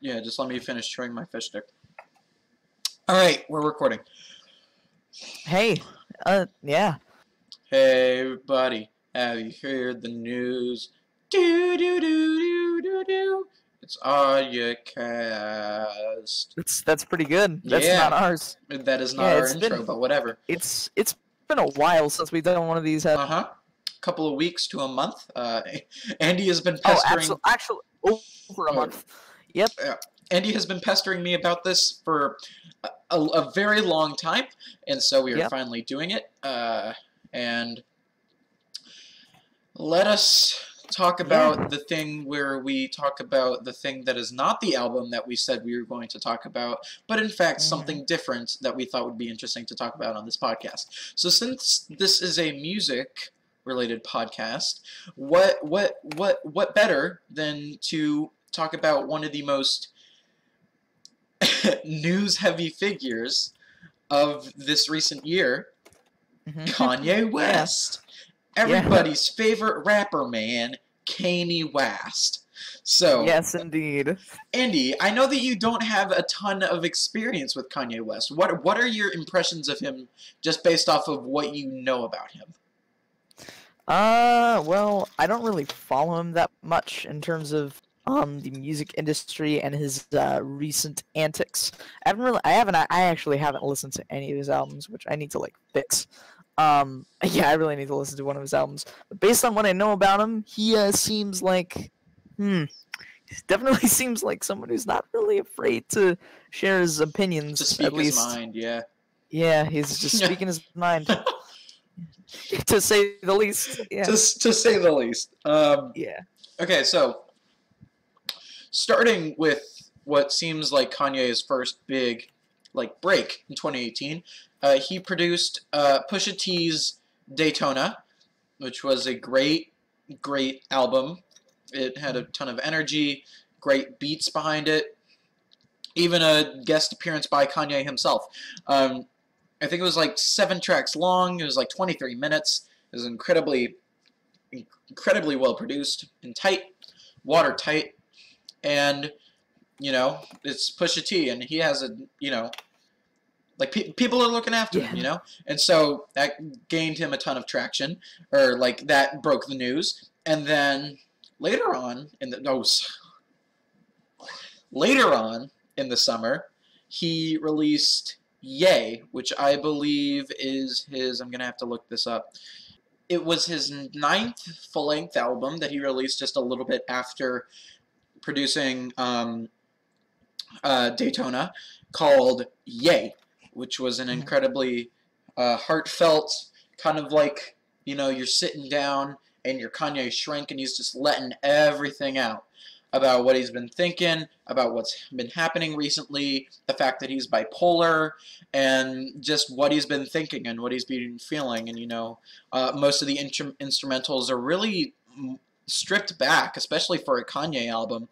Yeah, just let me finish chewing my fish stick. All right, we're recording. Hey, yeah. Hey, buddy, have you heard the news? Do do do do do do. It's Audiacast. That's pretty good. That's not Yeah, ours. that is not Yeah, our intro, but whatever. it's been a while since we've done one of these. Uh-huh. Couple of weeks to a month. Andy has been Oh, pestering. actually, over a month. Yep. Andy has been pestering me about this for a very long time, and so we are finally doing it. And let us talk about the thing where we talk about the thing that is not the album that we said we were going to talk about, but in fact something different that we thought would be interesting to talk about on this podcast. So since this is a music-related podcast, what better than to talk about one of the most news-heavy figures of this recent year, Kanye West. Everybody's favorite rapper, man, Kanye West. So, yes, indeed. Andy, I know that you don't have a ton of experience with Kanye West. What are your impressions of him just based off of what you know about him? Well, I don't really follow him that much in terms of the music industry and his recent antics. I actually haven't listened to any of his albums, which I need to fix. Yeah, I really need to listen to one of his albums. But based on what I know about him, he seems like, he definitely seems like someone who's not really afraid to share his opinions. To speak at least. His mind, yeah. Yeah, he's just speaking his mind. To say the least. Yeah. To say the least. Yeah. Okay, so starting with what seems like Kanye's first big break in 2018. He produced Pusha T's Daytona, which was a great album. It had a ton of energy, great beats behind it, even a guest appearance by Kanye himself. I think it was 7 tracks long. It was 23 minutes. It was incredibly well produced and tight, watertight, and it's Pusha T, and he has people are looking after him, and so that gained him a ton of traction, or that broke the news, and then later on in the summer, he released Ye, which I believe is his. I'm gonna have to look this up. It was his 9th full-length album that he released just a little bit after producing Daytona, called Ye, which was an incredibly heartfelt kind of you're sitting down and you're Kanye Shrink and he's just letting everything out about what he's been thinking, about what's been happening recently, the fact that he's bipolar, and just what he's been thinking and what he's been feeling. And most of the instrumentals are really stripped back, especially for a Kanye album,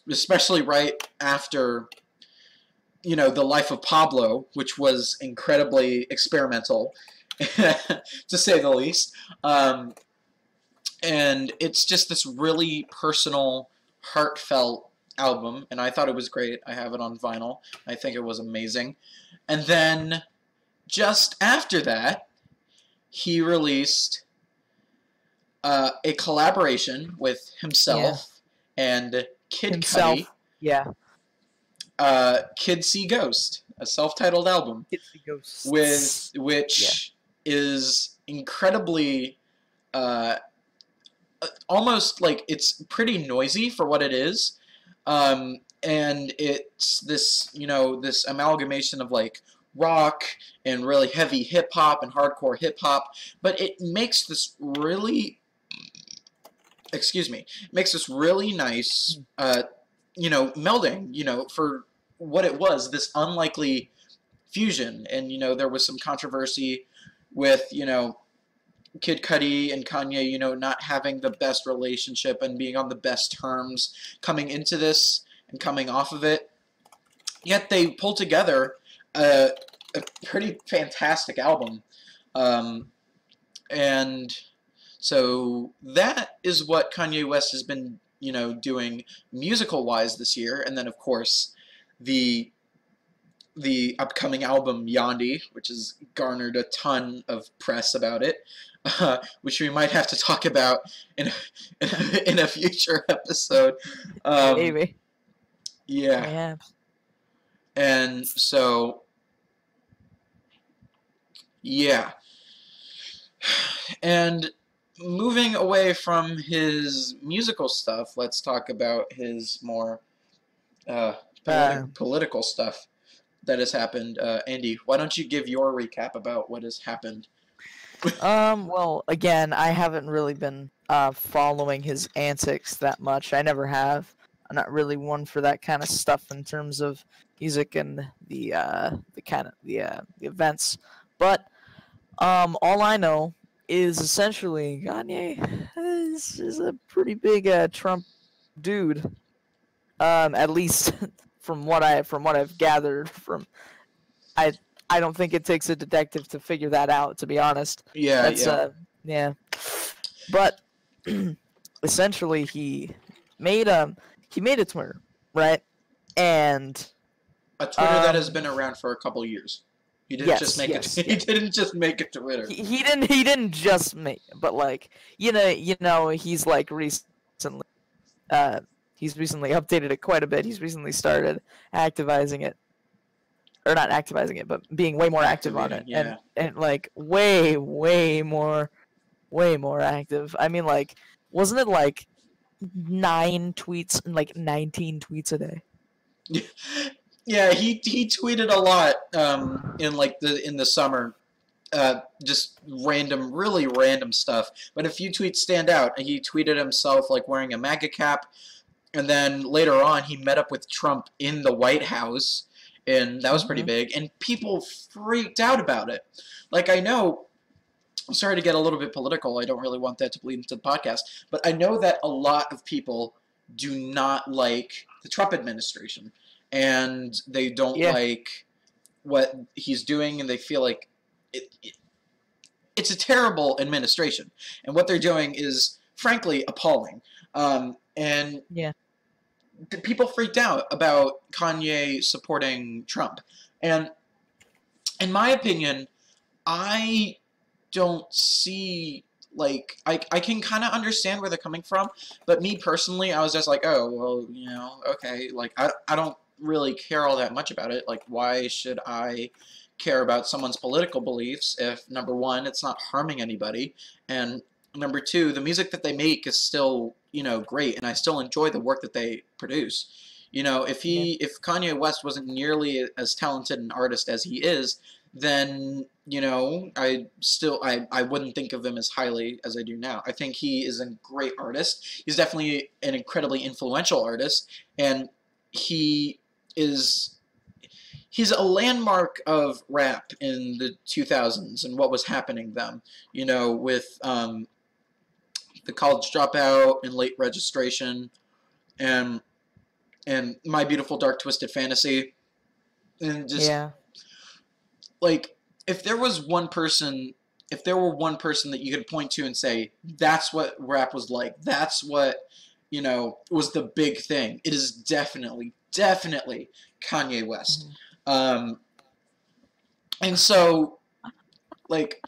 especially right after The Life of Pablo, which was incredibly experimental, to say the least. And it's just this really personal, heartfelt album, and I thought it was great. I have it on vinyl. I think it was amazing. And then, just after that, he released a collaboration with himself and Kid Cudi. Yeah. Kids See Ghost, a self-titled album, which is incredibly, almost it's pretty noisy for what it is, and it's this, this amalgamation of rock and really heavy hip-hop and hardcore hip-hop, but it makes this really, makes this really nice, melding, for what it was, this unlikely fusion. And there was some controversy with Kid Cudi and Kanye not having the best relationship and being on the best terms coming into this and coming off of it, yet they pulled together a pretty fantastic album. And so that is what Kanye West has been doing musical-wise this year. And then, of course, the upcoming album Yandi, which has garnered a ton of press about it, which we might have to talk about in a future episode. Maybe. Yeah. Perhaps. And so, yeah. And moving away from his musical stuff, let's talk about his more political stuff that has happened. Andy, why don't you give your recap about what has happened? Well, again, I haven't really been following his antics that much. I never have. I'm not really one for that kind of stuff in terms of music and the events. But all I know is essentially Kanye is a pretty big Trump dude. At least from what I've gathered from I don't think it takes a detective to figure that out, to be honest. Yeah, yeah. But essentially he made a Twitter, right? And a Twitter that has been around for a couple years. He didn't just make it. He didn't just make a Twitter. He didn't just make it, but like you know he's like recently updated it quite a bit. He's recently started activizing it. Or not activizing it, but being way more active on it. Yeah. And like way more active. I mean, like, wasn't it like 9 tweets and like 19 tweets a day? Yeah, he tweeted a lot in the summer, just really random stuff. But a few tweets stand out. He tweeted himself like wearing a MAGA cap, and then later on he met up with Trump in the White House. And that was pretty big, and people freaked out about it. Like, I know, I'm sorry to get a little bit political, I don't really want that to bleed into the podcast, but I know that a lot of people do not like the Trump administration, and they don't like what he's doing, and they feel like it's a terrible administration, and what they're doing is, frankly, appalling. And people freaked out about Kanye supporting Trump. And in my opinion, I don't see, like, I can kind of understand where they're coming from, but me personally, I was just like, oh, well, okay, like, I don't really care all that much about it. Like, why should I care about someone's political beliefs if, number one, it's not harming anybody, and number two, the music that they make is still, great, and I still enjoy the work that they produce. If Kanye West wasn't nearly as talented an artist as he is, then, I wouldn't think of him as highly as I do now. I think he is a great artist. He's definitely an incredibly influential artist, and he's a landmark of rap in the 2000s and what was happening then, with the College Dropout and Late Registration and My Beautiful Dark Twisted Fantasy. And just like, if there were one person that you could point to and say, that's what rap was like, that's what, was the big thing, it is definitely Kanye West. And so, like,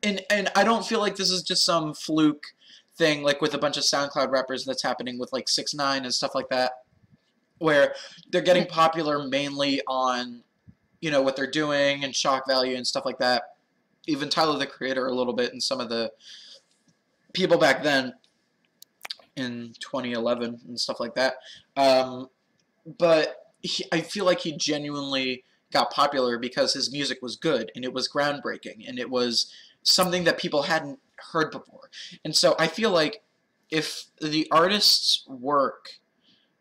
and I don't feel like this is just some fluke thing, like with a bunch of SoundCloud rappers that's happening with like 6ix9ine and stuff like that, where they're getting popular mainly on, what they're doing and shock value and stuff like that. Even Tyler the Creator a little bit, and some of the people back then in 2011 and stuff like that. But I feel like he genuinely got popular because his music was good and it was groundbreaking and it was something that people hadn't heard before. And so I feel like if the artist's work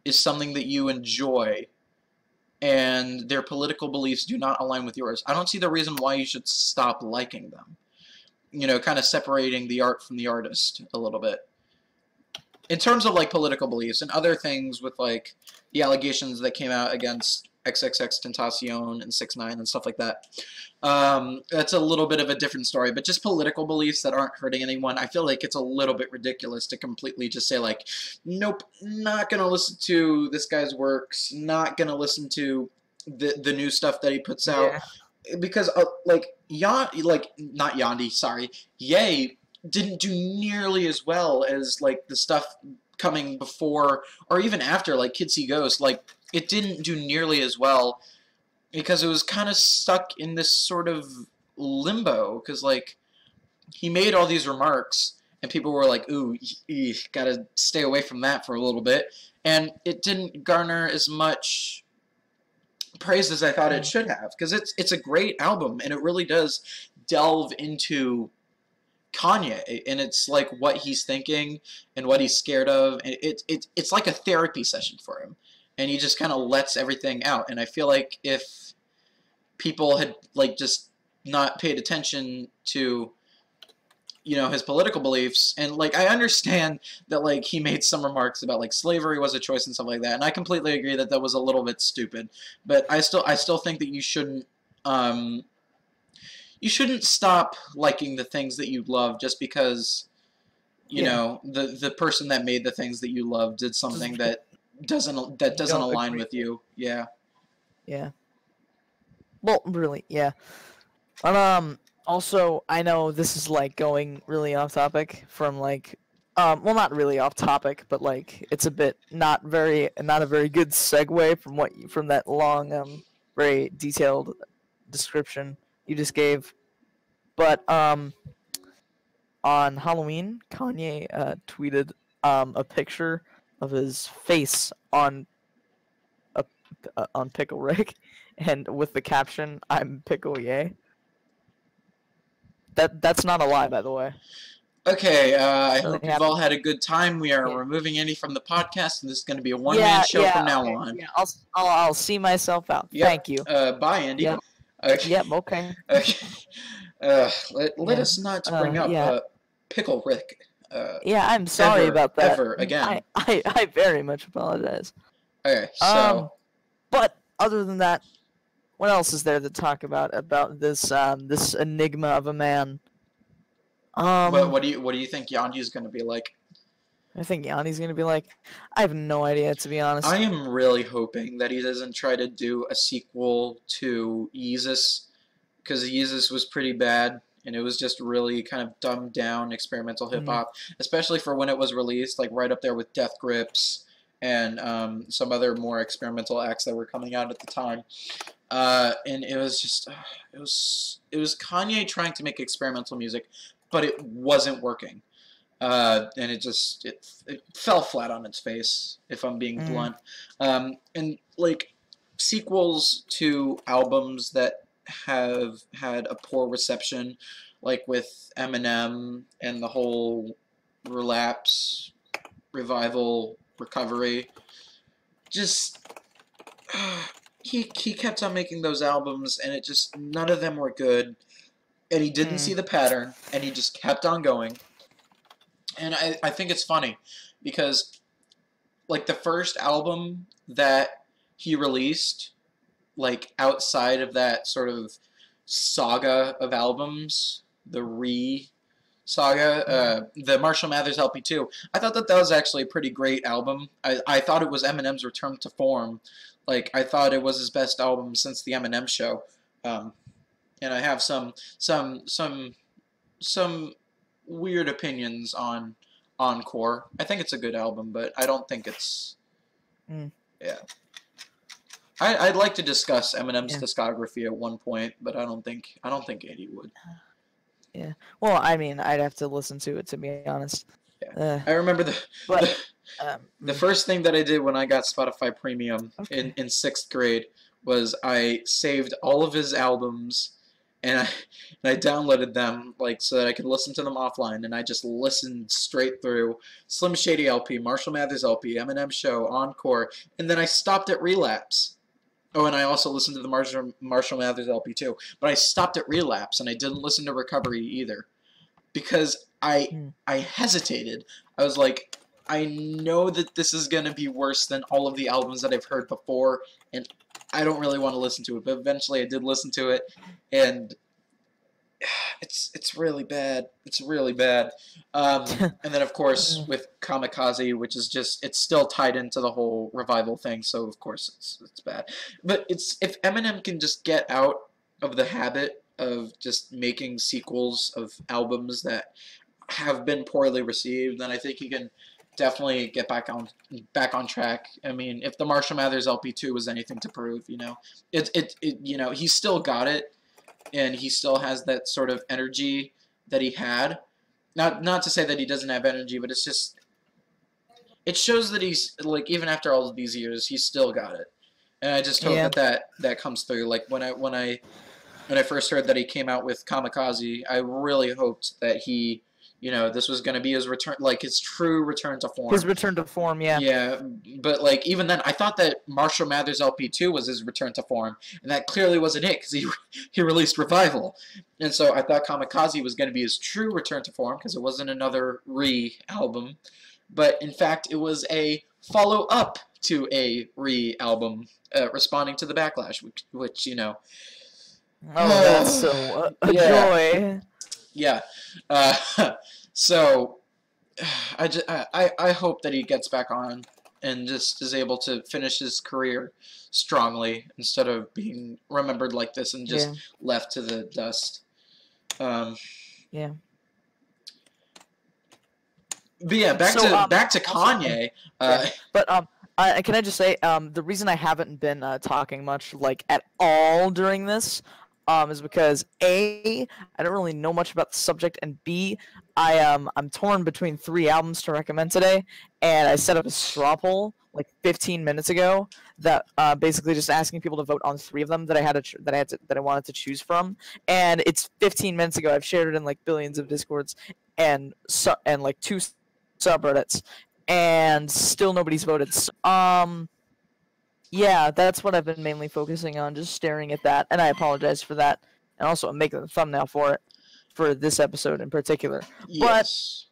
is something that you enjoy and their political beliefs do not align with yours, I don't see the reason why you should stop liking them. Kind of separating the art from the artist a little bit. In terms of like political beliefs and other things with like the allegations that came out against XXXTentacion and 6ix9ine and stuff like that. That's a little bit of a different story, but just political beliefs that aren't hurting anyone. I feel like it's a little bit ridiculous to completely just say like, nope, not gonna listen to this guy's works, not gonna listen to the new stuff that he puts out, because not Yandi, sorry, Ye didn't do nearly as well as like the stuff coming before or even after, like Kids See Ghosts. Like, it didn't do nearly as well because it was kind of stuck in this sort of limbo, because like he made all these remarks and people were like, ooh, gotta stay away from that for a little bit, and it didn't garner as much praise as I thought it should have, because it's a great album and it really does delve into Kanye, and it's like what he's thinking and what he's scared of, and it's like a therapy session for him, and he just kind of lets everything out. And I feel like if people had like just not paid attention to, you know, his political beliefs, and like I understand that like he made some remarks about like slavery was a choice and stuff like that, and I completely agree that that was a little bit stupid, but I still think that you shouldn't stop liking the things that you love just because, you know, the person that made the things that you love did something that doesn't align with you. Yeah. Yeah. Well, really, yeah. But also, I know this is like going really off topic from like well, not really off topic, but like it's a bit not a very good segue from that long very detailed description you just gave. But on Halloween, Kanye tweeted a picture of his face on Pickle Rick, and with the caption, "I'm Pickle Yay." That's not a lie, by the way. Okay, I hope you've all had a good time. We are removing Andy from the podcast, and this is going to be a one-man show from now on. Yeah, I'll see myself out. Yep. Thank you. Bye, Andy. Yep. Okay. Yep. Okay. Okay. Let us not bring up Pickle Rick. I'm sorry about that. Ever again. I very much apologize. Okay, so. But other than that, what else is there to talk about this this enigma of a man? What do you think Yandi's going to be like? I think Yanni's going to be like, I have no idea, to be honest. I am really hoping that he doesn't try to do a sequel to Yeezus, because Yeezus was pretty bad, and it was just really kind of dumbed down experimental hip-hop, especially for when it was released, like right up there with Death Grips and some other more experimental acts that were coming out at the time. And it was just, it was Kanye trying to make experimental music, but it wasn't working. And it fell flat on its face, if I'm being blunt. And like sequels to albums that have had a poor reception, like with Eminem and the whole Relapse, Revival, Recovery, just he kept on making those albums, and none of them were good, and he didn't see the pattern, and he just kept on going. And I think it's funny, because like the first album that he released, like outside of that sort of saga of albums, the saga, the Marshall Mathers LP 2, I thought that was actually a pretty great album. I thought it was Eminem's return to form. Like, I thought it was his best album since the Eminem Show. And I have some weird opinions on Encore. I think it's a good album, but I don't think it's yeah. I'd like to discuss Eminem's discography at one point, but I don't think Andy would. Yeah. Well, I mean, I'd have to listen to it, to be honest. Yeah. I remember the first thing that I did when I got Spotify Premium in 6th grade was I saved all of his albums, and I downloaded them like so that I could listen to them offline, and I just listened straight through Slim Shady LP, Marshall Mathers LP, Eminem Show, Encore, and then I stopped at Relapse. Oh, and I also listened to the Marshall Mathers LP too, but I stopped at Relapse, and I didn't listen to Recovery either, because I hesitated. I was like, I know that this is gonna be worse than all of the albums that I've heard before, and I don't really want to listen to it, but eventually I did listen to it, and it's really bad. It's really bad. And then of course with Kamikaze, which is just it's still tied into the whole revival thing, so of course it's bad. But it's if Eminem can just get out of the habit of just making sequels of albums that have been poorly received, then I think he can definitely get back on track. I mean, if the Marshall Mathers LP2 was anything to prove, he's still got it, and he still has that sort of energy that he had. Not to say that he doesn't have energy, but it's just it shows that he's like even after all of these years, he's still got it. And I just hope that comes through. Like when I first heard that he came out with Kamikaze, I really hoped that he, this was going to be his return, like his true return to form. His return to form, yeah. Yeah, but like even then, I thought that Marshall Mathers LP2 was his return to form, and that clearly wasn't it because he released Revival, and so I thought Kamikaze was going to be his true return to form because it wasn't another re-album, but in fact it was a follow-up to a re-album, responding to the backlash, which Oh, that's so a joy. Yeah. So I hope that he gets back on and just is able to finish his career strongly instead of being remembered like this and just left to the dust. Yeah. But yeah, back to Kanye. Can I just say, the reason I haven't been talking much, like, at all during this, is because A, I don't really know much about the subject, and B, I'm torn between 3 albums to recommend today, and I set up a straw poll like 15 minutes ago that basically just asking people to vote on 3 of them that I wanted to choose from, and it's 15 minutes ago. I've shared it in like billions of Discords and like 2 subreddits, and still nobody's voted. Yeah, that's what I've been mainly focusing on, just staring at that, and I apologize for that. And also, I'm making the thumbnail for it, for this episode in particular. Yes.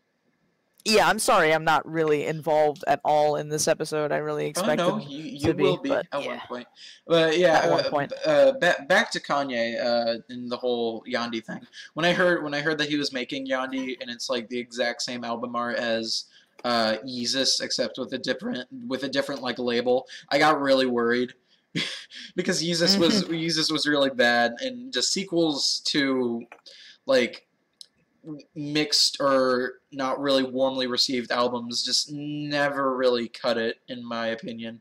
But, yeah, I'm sorry I'm not really involved at all in this episode. I really expected you will be at one point. But yeah, at one point. Back to Kanye and the whole Yandhi thing. When I heard that he was making Yandhi and it's like the exact same album art as Yeezus, except with a different like label, I got really worried because Yeezus was really bad, and just sequels to like mixed or not really warmly received albums just never really cut it, in my opinion,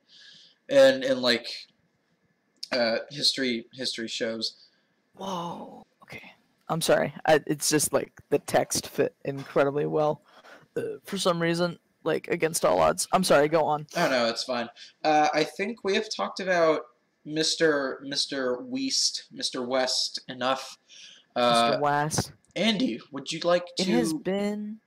and like history shows. Whoa. Okay. I'm sorry. It's just like the text fit incredibly well. For some reason, like against all odds. I'm sorry, go on. Oh no, it's fine. I think we have talked about Mr. West enough. Mr. West. Andy, would you like to? It has been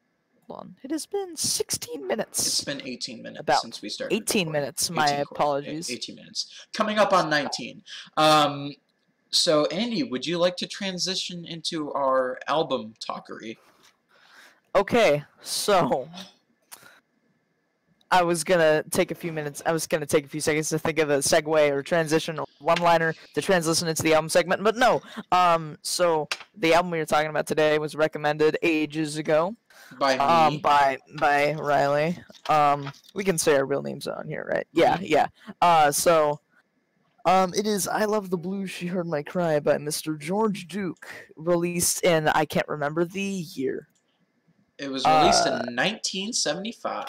16 minutes. It's been 18 minutes since we started. 18 minutes. My apologies. 18 minutes. Coming up on 19. So Andy, would you like to transition into our album talkery? Okay, so I was gonna take a few seconds to think of a segue or transition or one-liner to transition into the album segment, but no. So the album we were talking about today was recommended ages ago by me. By Riley. We can say our real names on here, right? Yeah. It is "I Love the Blues, She Heard My Cry" by Mr. George Duke, released in, I can't remember the year. It was released in 1975.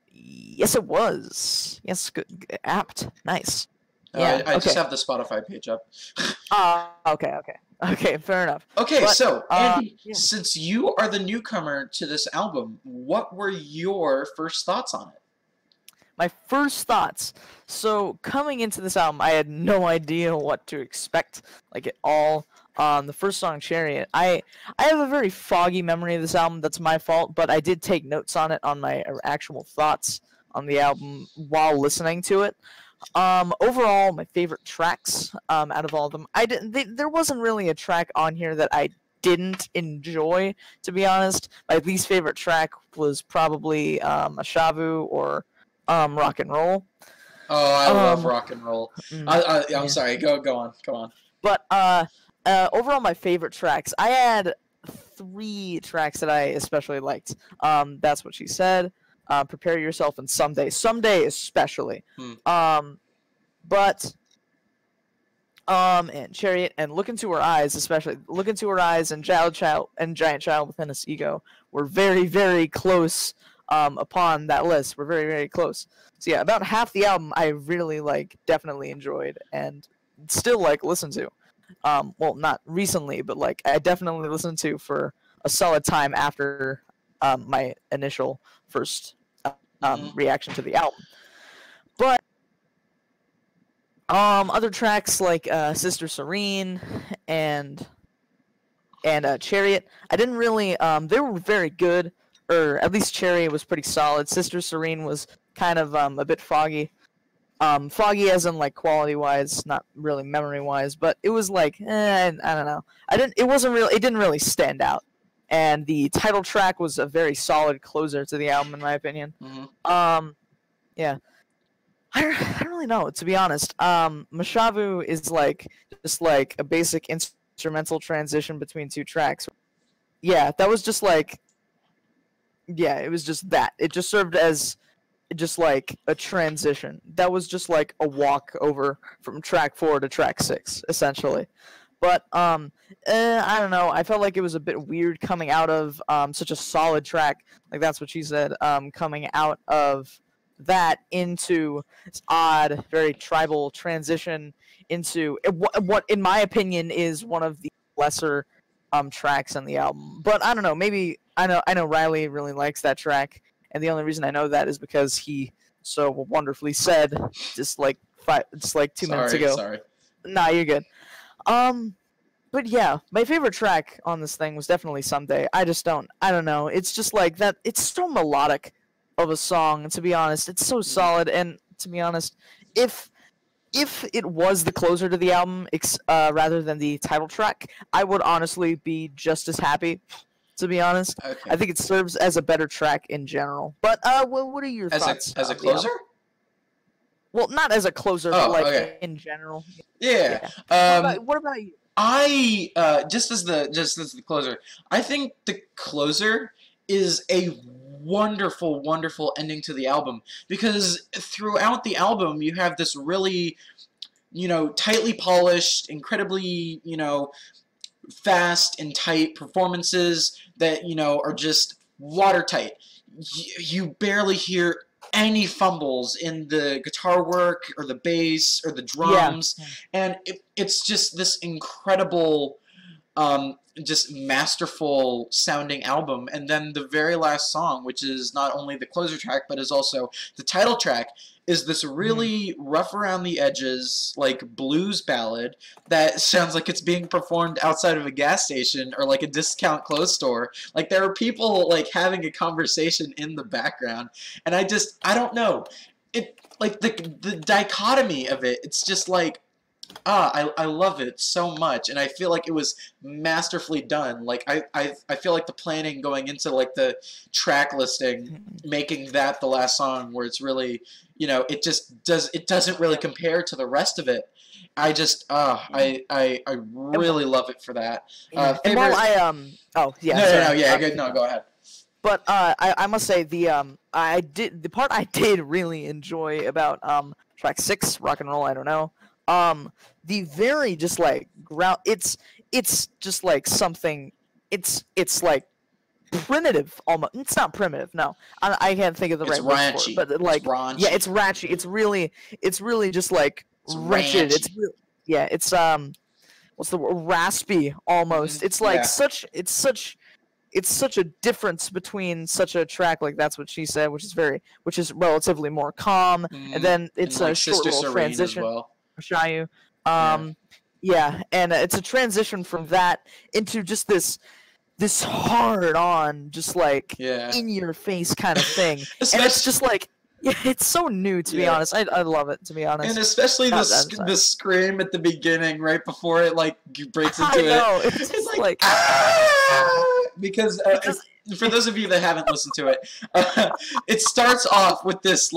Yes, it was. Yes, good. Apt. Nice. Yeah. I just have the Spotify page up. Okay, fair enough. Okay, but, so, Andy, since you are the newcomer to this album, what were your first thoughts on it? My first thoughts. So, coming into this album, I had no idea what to expect, like, at all. The first song, Chariot, I have a very foggy memory of this album. That's my fault, but I did take notes on it, on my actual thoughts on the album while listening to it. Overall, my favorite tracks out of all of them, there wasn't really a track on here that I didn't enjoy, to be honest. My least favorite track was probably Ashavu or Rock and Roll. Oh, I love Um, rock and roll. I'm yeah. sorry. Go on. Come on. But overall, my favorite tracks. I had 3 tracks that I especially liked. That's what she said. Prepare yourself and someday especially. Hmm. But and Chariot and Look Into Her Eyes, especially Look Into Her Eyes and Child and Giant Child Within Us Ego were very, very close upon that list. We're very, very close. So yeah, about half the album I really definitely enjoyed and still listen to. Well, not recently, but I definitely listened to for a solid time after my initial first reaction to the album. But other tracks like Sister Serene and Chariot, I didn't really they were very good, or at least Chariot was pretty solid. Sister Serene was kind of a bit foggy. Foggy as in quality wise, not really memory wise, but it was I don't know. It didn't really stand out. And the title track was a very solid closer to the album in my opinion. Mm-hmm. Yeah. I don't really know, to be honest. Mashavu is just a basic instrumental transition between 2 tracks. Yeah, that was just yeah, it was just that. It just served as just a transition. That was just a walk over from track 4 to track 6, essentially. But I don't know. I felt like it was a bit weird coming out of such a solid track. That's what she said. Coming out of that into this odd, very tribal transition into what in my opinion is one of the lesser tracks on the album. But I don't know, maybe I know Riley really likes that track, and the only reason I know that is because he so wonderfully said just 2 minutes ago. Sorry. Nah, you're good. But yeah, my favorite track on this thing was definitely Someday. I don't know. It's just that it's so melodic of a song, and to be honest, it's so solid. And to be honest, if it was the closer to the album rather than the title track, I would honestly be just as happy, to be honest. Okay. I think it serves as a better track in general. But what are your thoughts as a closer? Well, not as a closer, but in general. Yeah. What about you? I just as the closer, I think the closer is a wonderful ending to the album, because throughout the album you have this really, tightly polished, incredibly, fast and tight performances that, are just watertight. You barely hear any fumbles in the guitar work or the bass or the drums, and it's just this incredible just masterful sounding album. And then the very last song, which is not only the closer track but is also the title track, is this really rough around the edges blues ballad that sounds like it's being performed outside of a gas station or a discount clothes store. There are people having a conversation in the background, and I don't know, it the dichotomy of it, it's just I love it so much, and I feel like it was masterfully done. I feel like the planning going into the track listing, making that the last song, where it's really, it doesn't really compare to the rest of it. I just I really love it for that. And while go ahead. But I must say the part I did really enjoy about track 6, Rock and Roll, I don't know. The very just ground, it's just something, it's primitive almost. It's not primitive, no. I can't think of the right word for it, but it's raunchy. It's really just wretched. It's really, it's what's the word? Raspy almost. It's it's such a difference between such a track That's What She Said, which is relatively more calm, and then it's a short little transition. Shayu. And it's a transition from that into just this hard on, just in your face kind of thing. And it's just it's so new, to be honest. I love it, to be honest. And especially the scream at the beginning, right before it breaks into it. It's like because for those of you that haven't listened to it, it starts off with this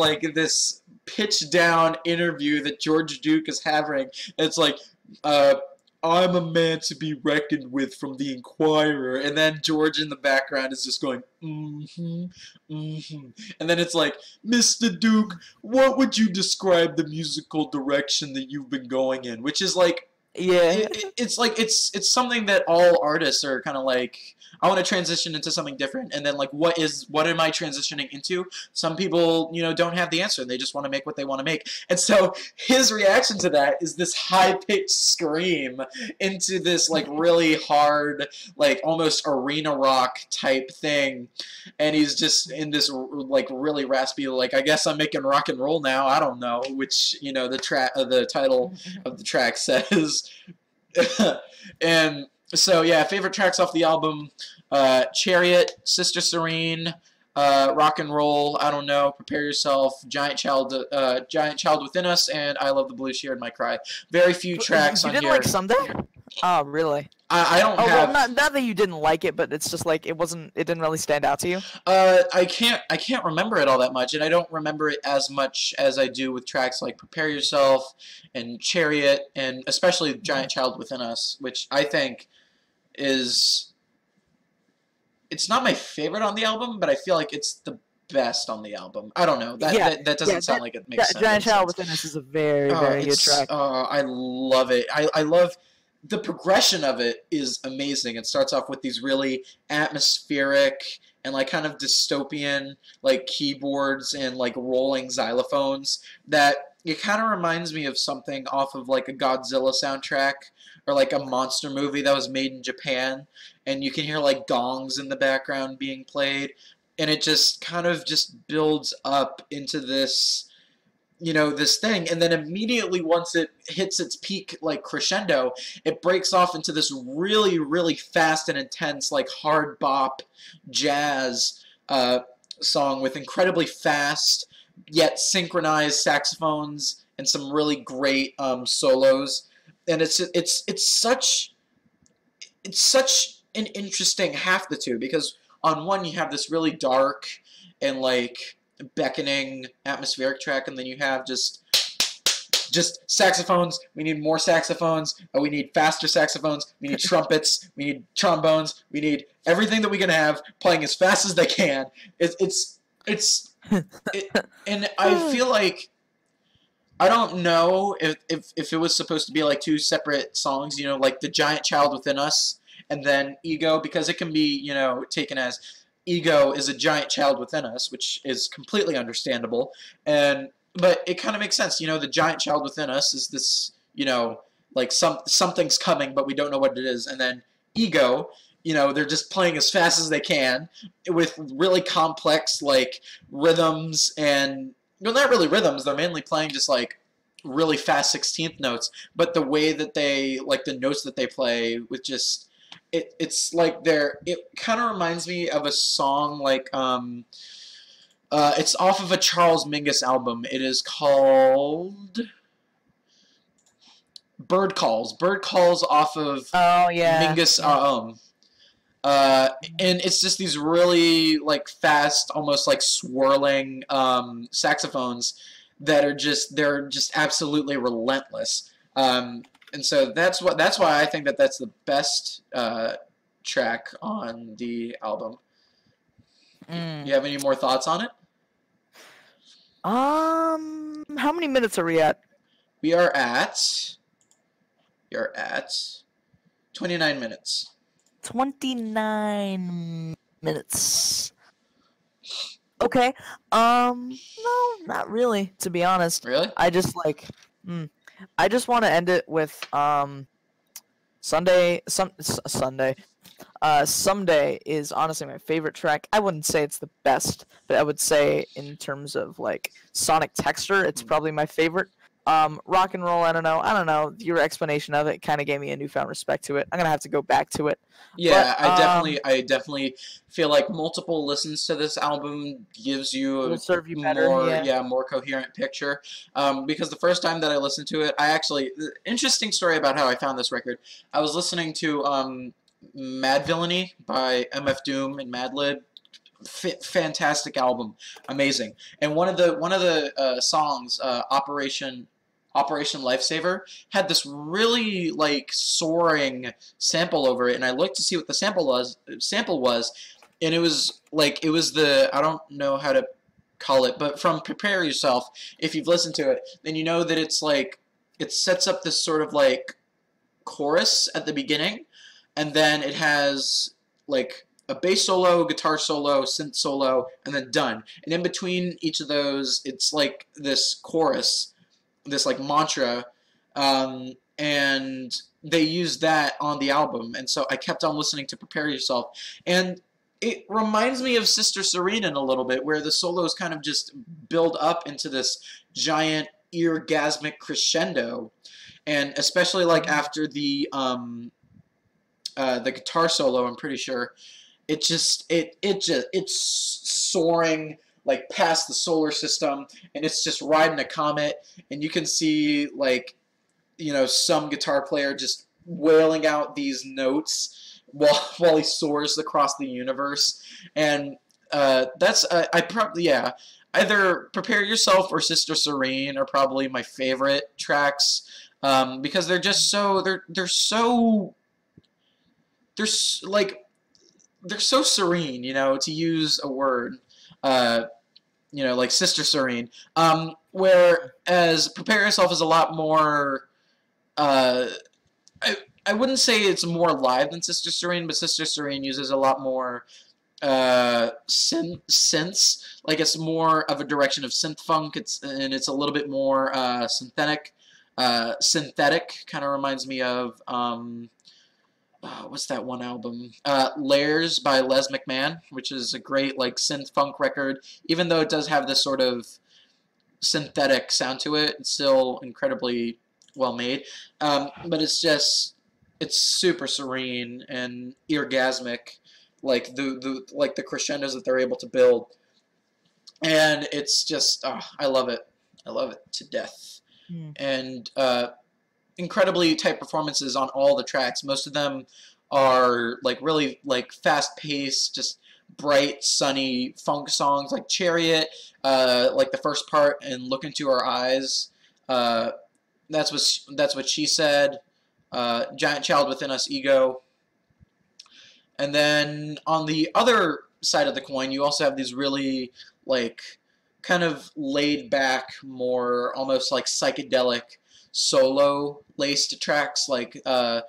pitched down interview that George Duke is having. It's like, I'm a man to be reckoned with from the Inquirer, and then George in the background is just going, mm-hmm, mm-hmm. And then it's like, Mr. Duke, what would you describe the musical direction that you've been going in? Which is like, Yeah. it's like it's something that all artists are kind of like, I want to transition into something different, and then like what am I transitioning into? Some people, you know, don't have the answer. They just want to make what they want to make. And so his reaction to that is this high-pitched scream into this like really hard, like almost arena rock type thing. And he's just in this like really raspy, like, I guess I'm making rock and roll now. I don't know, which, you know, the title of the track says. And so yeah, favorite tracks off the album: Chariot, Sister Serene, Rock and Roll, I Don't Know, Prepare Yourself, Giant Child Within Us, and I Love the Blue She Heard My Cry. Very few tracks you on didn't here. like Someday? Oh, really? I don't Oh, have. well, not that you didn't like it, but it's just like it didn't really stand out to you. I can't remember it all that much, and I don't remember it as much as I do with tracks like Prepare Yourself and Chariot, and especially Giant Child Within Us, which I think is, it's not my favorite on the album, but I feel like it's the best on the album. I don't know. That doesn't sound like it makes sense. Giant Child Within Us is a very, very good track. I love it. I love the progression of it is amazing. It starts off with these really atmospheric and like kind of dystopian like keyboards and like rolling xylophones that it kind of reminds me of something off of like a Godzilla soundtrack or like a monster movie that was made in Japan, and you can hear like gongs in the background being played, and it just kind of just builds up into this, you know, this thing, and then immediately once it hits its peak like crescendo, it breaks off into this really, really fast and intense like hard bop jazz song with incredibly fast yet synchronized saxophones and some really great solos. And it's such an interesting half the two, because on one you have this really dark and like beckoning atmospheric track, and then you have just saxophones. We need more saxophones. We need faster saxophones. We need trumpets. We need trombones. We need everything that we can have playing as fast as they can. And I feel like, I don't know if it was supposed to be like two separate songs, you know, like the Giant Child Within Us and then Ego, because it can be, you know, taken as Ego is a giant child within us, which is completely understandable, but it kind of makes sense, you know. The giant child within us is this, you know, like something's coming, but we don't know what it is. And then Ego, you know, they're just playing as fast as they can with really complex like rhythms, and well, not really rhythms. They're mainly playing just like really fast 16th notes, but the way that they like the notes that they play with just. It's like it kind of reminds me of a song like it's off of a Charles Mingus album. It is called Bird Calls. Bird Calls off of Mingus and it's just these really like fast, almost like swirling saxophones that are they're just absolutely relentless. And so that's why I think that's the best track on the album. You have any more thoughts on it? How many minutes are we at? We are at 29 minutes. 29 minutes. Okay. No, not really, to be honest. Really? I just like I just want to end it with Sunday. Someday is honestly my favorite track. I wouldn't say it's the best, but I would say in terms of like sonic texture, it's probably my favorite. Rock and Roll, I don't know. Your explanation of it kind of gave me a newfound respect to it. I'm gonna have to go back to it. Yeah, but, I definitely feel like multiple listens to this album gives you a serve you better, more coherent picture. Because the first time that I listened to it, interesting story about how I found this record. I was listening to Mad Villainy by MF Doom and Madlib fantastic album, amazing. And one of the songs, Operation Lifesaver, had this really like soaring sample over it, and I looked to see what the sample was, and it was the, I don't know how to call it, but from Prepare Yourself, if you've listened to it, then you know that it's like it sets up this sort of like chorus at the beginning, and then it has like a bass solo, guitar solo, synth solo, and then done. And in between each of those, it's like this chorus, this like mantra, and they used that on the album. And so I kept on listening to Prepare Yourself, and it reminds me of Sister Serene in a little bit, where the solos kind of just build up into this giant orgasmic crescendo, and especially like after the guitar solo, I'm pretty sure it's soaring like past the solar system, and it's just riding a comet, and you can see like, you know, some guitar player just wailing out these notes while he soars across the universe. And that's I probably, yeah, either Prepare Yourself or Sister Serene are probably my favorite tracks, because they're just so they're so serene, you know, to use a word, you know, like Sister Serene. Whereas Prepare Yourself is a lot more, I wouldn't say it's more live than Sister Serene, but Sister Serene uses a lot more synths. Like, it's more of a direction of synth funk. It's a little bit more synthetic. Kind of reminds me of what's that one album? Layers by Les McMahon, which is a great like synth funk record. Even though it does have this sort of synthetic sound to it, it's still incredibly well made. But it's super serene and orgasmic, like the crescendos that they're able to build, and it's just I love it to death. And incredibly tight performances on all the tracks. Most of them are like really like fast-paced, just bright, sunny funk songs, like Chariot, like the first part, and Look Into Our Eyes. That's what She Said. Giant Child Within Us, Ego. And then on the other side of the coin, you also have these really like kind of laid back, more almost like psychedelic solo laced tracks, like the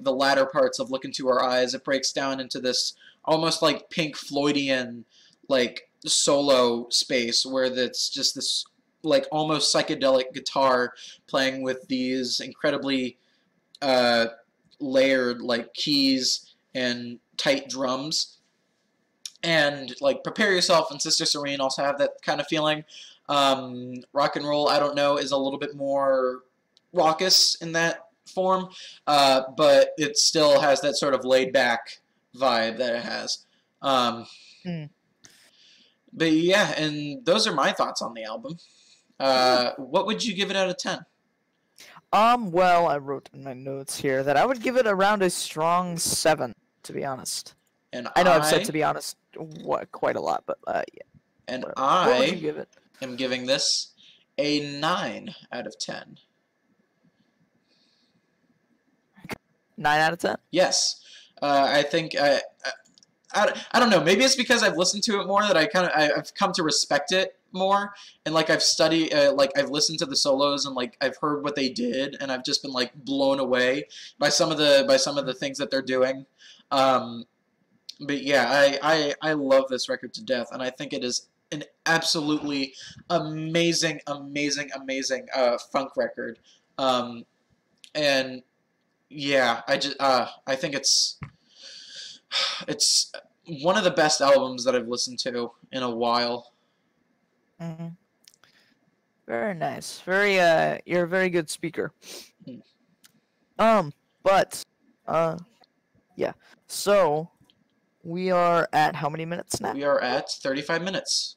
latter parts of Look Into Our Eyes. It breaks down into this almost like Pink Floydian like solo space, where it's just this like almost psychedelic guitar playing with these incredibly layered like keys and tight drums. And like Prepare Yourself and Sister Serene also have that kind of feeling. Rock and Roll, I don't know, is a little bit more raucous in that form, but it still has that sort of laid back vibe that it has. But yeah, and those are my thoughts on the album. What would you give it out of 10? Well, I wrote in my notes here that I would give it around a strong 7, to be honest. And I know I've said to be honest quite a lot, but yeah. And whatever. What would you give it? I'm giving this a 9 out of 10. 9 out of 10? Yes. I think I don't know. Maybe it's because I've listened to it more that I've come to respect it more, and like I've studied, like I've listened to the solos, and like I've heard what they did, and I've just been like blown away by some of the things that they're doing. But yeah, I love this record to death, and I think it is an absolutely amazing funk record. And yeah, I think it's one of the best albums that I've listened to in a while. Mm-hmm. Very nice. Very you're a very good speaker. But yeah. So we are at how many minutes now? We are at 35 minutes.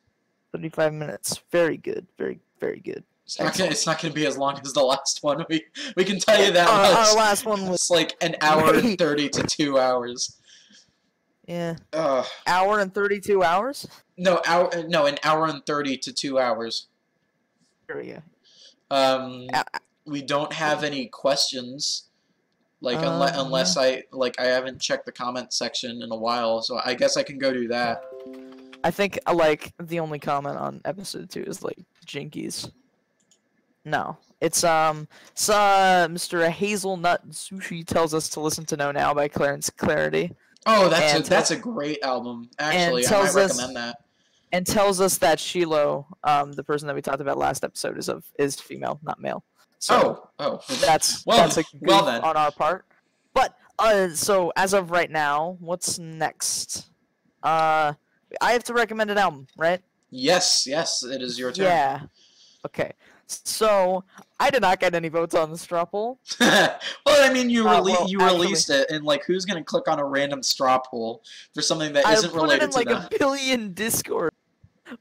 35 minutes. Very good. Very, very good. It's not gonna be as long as the last one. We can tell you that much. Our last one was like an hour and 30 to 2 hours. Yeah. Uh, Hour and 32 hours. no, an hour and 30 to 2 hours. There we go. Um, we don't have any questions. Like unless Yeah. I haven't checked the comment section in a while, so I guess I can go do that. I think like the only comment on episode 2 is like Jinkies. No, it's Mr. Hazelnut Sushi tells us to listen to "Know Now" by Clarence Clarity. Oh, that's a great album. Actually, I might recommend that. And tells us that Shiloh, the person that we talked about last episode, is female, not male. So that's a goof then. on our part. But so as of right now, what's next? I have to recommend an album, right? Yes, it is your turn. Yeah. Okay. So I did not get any votes on the straw poll. Well, I mean, you released actually, it, and like, who's gonna click on a random straw poll for something that isn't related to I put it in like a billion Discord.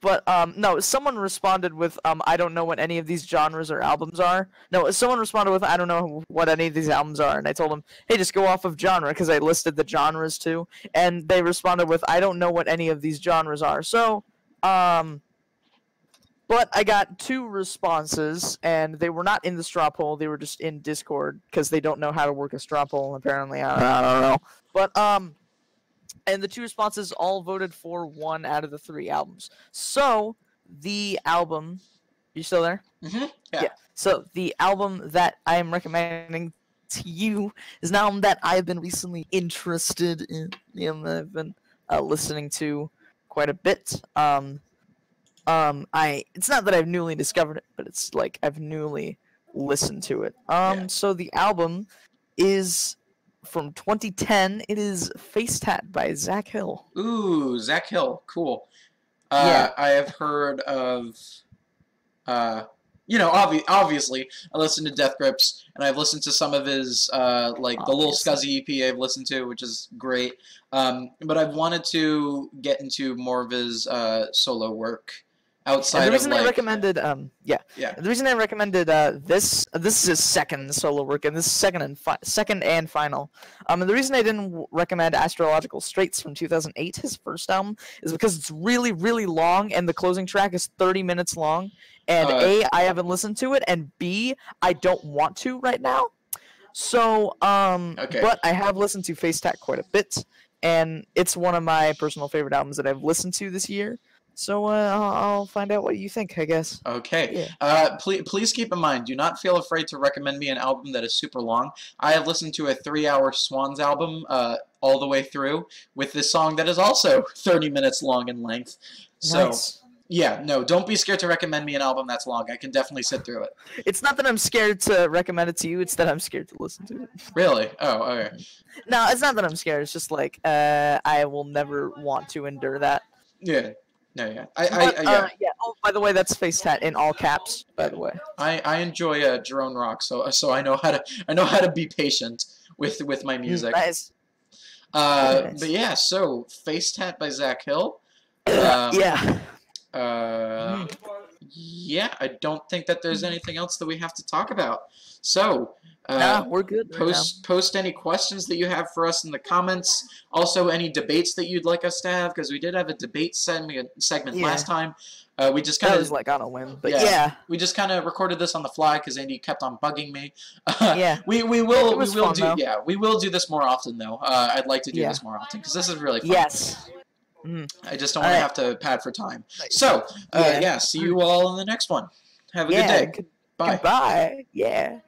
But no, someone responded with I don't know what any of these genres or albums are. No, someone responded with I don't know what any of these albums are, and I told them, hey, just go off of genre because I listed the genres too, and they responded with I don't know what any of these genres are. So but I got 2 responses, and they were not in the straw poll. They were just in Discord because they don't know how to work a straw poll. Apparently, I don't know. But and the 2 responses all voted for 1 out of the 3 albums. So the album, you still there? Mm-hmm. Yeah. So the album that I am recommending to you is an album that I've been recently interested in. I've been listening to quite a bit. It's not that I've newly discovered it, but it's like I've newly listened to it. So the album is from 2010. It is Face Tat by Zach Hill. Ooh, Zach Hill, cool. Yeah. I have heard of, obviously, I listened to Death Grips, and I've listened to some of his, like, the Little Scuzzy EP I've listened to, which is great. But I've wanted to get into more of his, solo work. Outside and the reason of, like, I recommended, the reason I recommended this is his second solo work, and this is second and final. And the reason I didn't recommend Astrological Straits from 2008, his first album, is because it's really, really long, and the closing track is 30 minutes long. And A, I haven't listened to it, and B, I don't want to right now. So, but I have listened to Face Tat quite a bit, and it's one of my personal favorite albums that I've listened to this year. So I'll find out what you think, I guess. Okay. Yeah. Please keep in mind, do not feel afraid to recommend me an album that is super long. I have listened to a 3-hour Swans album all the way through with this song that is also 30 minutes long in length. So, nice. Yeah, no, don't be scared to recommend me an album that's long. I can definitely sit through it. It's not that I'm scared to recommend it to you. It's that I'm scared to listen to it. Really? Oh, okay. No, it's not that I'm scared. It's just like I will never want to endure that. Yeah. No, yeah. Yeah. Oh, by the way, that's Face Tat in all caps. By the way. I enjoy drone rock, so I know how to be patient with my music. Nice. Nice. But yeah, so Face Tat by Zach Hill. Yeah. Yeah, I don't think that there's anything else that we have to talk about. So, we're good. Post any questions that you have for us in the comments. Also, any debates that you'd like us to have, because we did have a debate segment last time. We just kind of was like on a whim, but yeah. We just kind of recorded this on the fly because Andy kept on bugging me. Yeah. We will do this more often though. I'd like to do this more often because this is really fun. Yes. I just don't want to have to pad for time. So, see you all in the next one. Have a good day. Bye. Goodbye. Yeah.